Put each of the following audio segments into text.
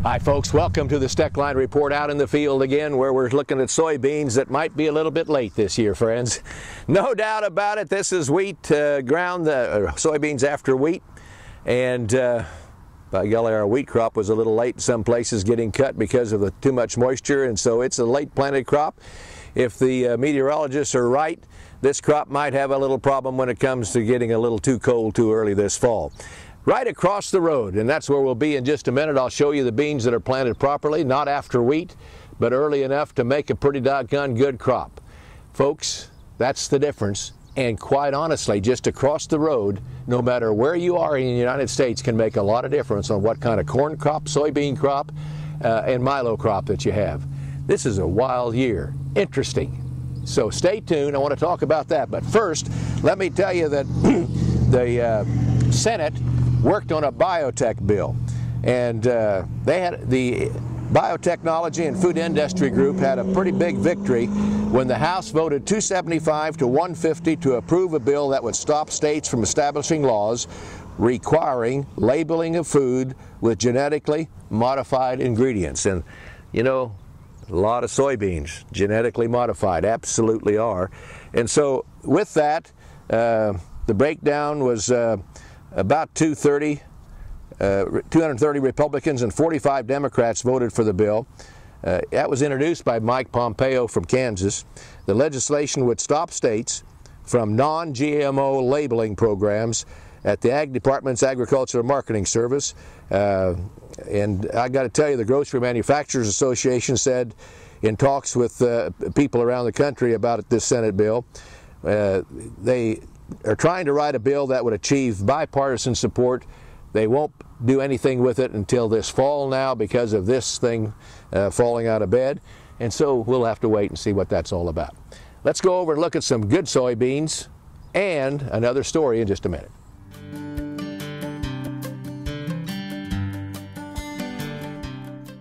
Hi folks, welcome to the Steckline Report out in the field again, where we're looking at soybeans that might be a little bit late this year, friends. No doubt about it, this is wheat ground, soybeans after wheat, and by golly, our wheat crop was a little late in some places getting cut because of too much moisture, and so it's a late planted crop. If the meteorologists are right, this crop might have a little problem when it comes to getting a little too cold too early this fall. Right across the road, and that's where we'll be in just a minute. I'll show you the beans that are planted properly, not after wheat, but early enough to make a pretty doggone good crop. Folks, that's the difference. And quite honestly, just across the road, no matter where you are in the United States, can make a lot of difference on what kind of corn crop, soybean crop, and milo crop that you have. This is a wild year. Interesting. So stay tuned. I want to talk about that. But first, let me tell you that the Senate worked on a biotech bill, and they had the Biotechnology and Food Industry Group had a pretty big victory when the House voted 275 to 150 to approve a bill that would stop states from establishing laws requiring labeling of food with genetically modified ingredients. And you know, a lot of soybeans genetically modified, absolutely are. And so with that, the breakdown was about 230 Republicans and 45 Democrats voted for the bill. That was introduced by Mike Pompeo from Kansas. The legislation would stop states from non-GMO labeling programs at the Ag Department's Agricultural Marketing Service. And I got to tell you, the Grocery Manufacturers Association said in talks with people around the country about this Senate bill, they are trying to write a bill that would achieve bipartisan support. They won't do anything with it until this fall now because of this thing falling out of bed, and so we'll have to wait and see what that's all about. Let's go over and look at some good soybeans and another story in just a minute.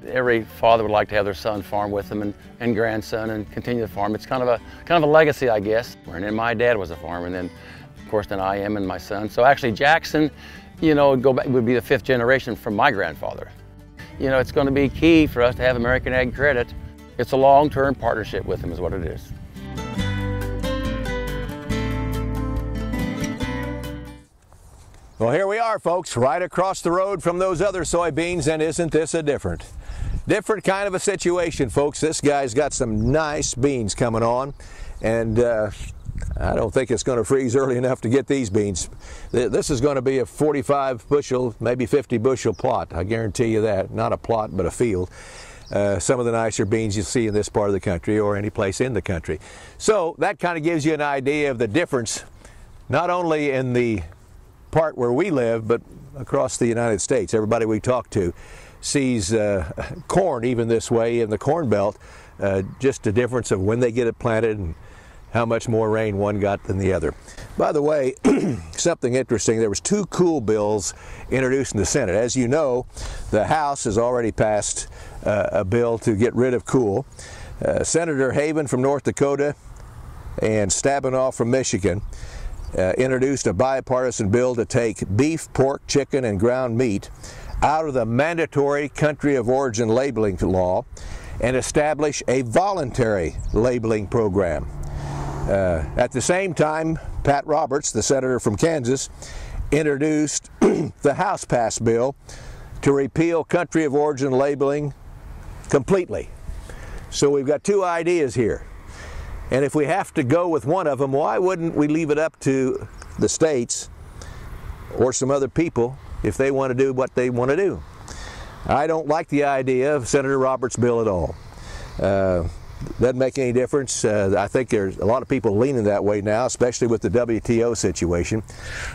Every father would like to have their son farm with them and grandson and continue to farm. It's kind of a legacy, I guess. And then my dad was a farmer, and then of course then I am and my son. So actually Jackson, you know, would be the fifth generation from my grandfather. You know, it's going to be key for us to have American Ag Credit. It's a long-term partnership with them is what it is. Well, here we are, folks, right across the road from those other soybeans, and isn't this a different kind of a situation, folks? This guy's got some nice beans coming on, and I don't think it's going to freeze early enough to get these beans. This is going to be a 45 bushel, maybe 50 bushel plot. I guarantee you that. Not a plot, but a field. Some of the nicer beans you see in this part of the country or any place in the country. So that kind of gives you an idea of the difference, not only in the part where we live, but across the United States. Everybody we talk to sees corn even this way in the Corn Belt, just a difference of when they get it planted and how much more rain one got than the other. By the way, something interesting, there was two cool bills introduced in the Senate. As you know, the House has already passed a bill to get rid of cool. Senator Haven from North Dakota and Stabenow from Michigan introduced a bipartisan bill to take beef, pork, chicken, and ground meat out of the mandatory country of origin labeling law and establish a voluntary labeling program. At the same time, Pat Roberts, the senator from Kansas, introduced the House-passed bill to repeal country of origin labeling completely. So we've got two ideas here. And if we have to go with one of them, why wouldn't we leave it up to the states or some other people if they want to do what they want to do? I don't like the idea of Senator Roberts' bill at all. Doesn't make any difference. I think there's a lot of people leaning that way now, especially with the WTO situation.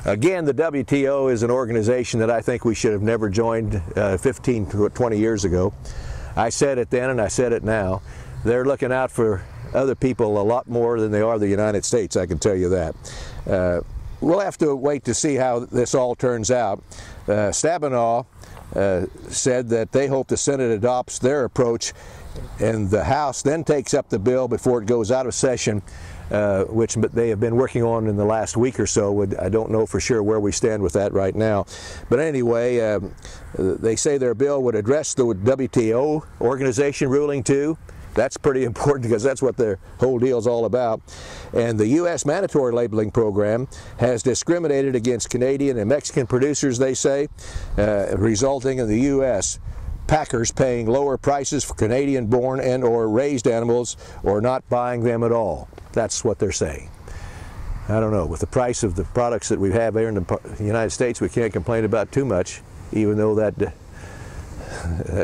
Again, the WTO is an organization that I think we should have never joined 15 to 20 years ago. I said it then and I said it now. They're looking out for other people a lot more than they are the United States, I can tell you that. We'll have to wait to see how this all turns out. Stabenow said that they hope the Senate adopts their approach and the House then takes up the bill before it goes out of session which they have been working on in the last week or so. I don't know for sure where we stand with that right now. But anyway, they say their bill would address the WTO organization ruling too. That's pretty important because that's what their whole deal is all about. And the U.S. mandatory labeling program has discriminated against Canadian and Mexican producers, they say, resulting in the U.S. packers paying lower prices for Canadian-born and or raised animals or not buying them at all. That's what they're saying. I don't know. With the price of the products that we have here in the United States, we can't complain about too much, even though that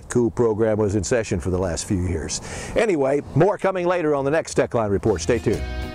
cool program was in session for the last few years. Anyway, more coming later on the next Steckline Report. Stay tuned.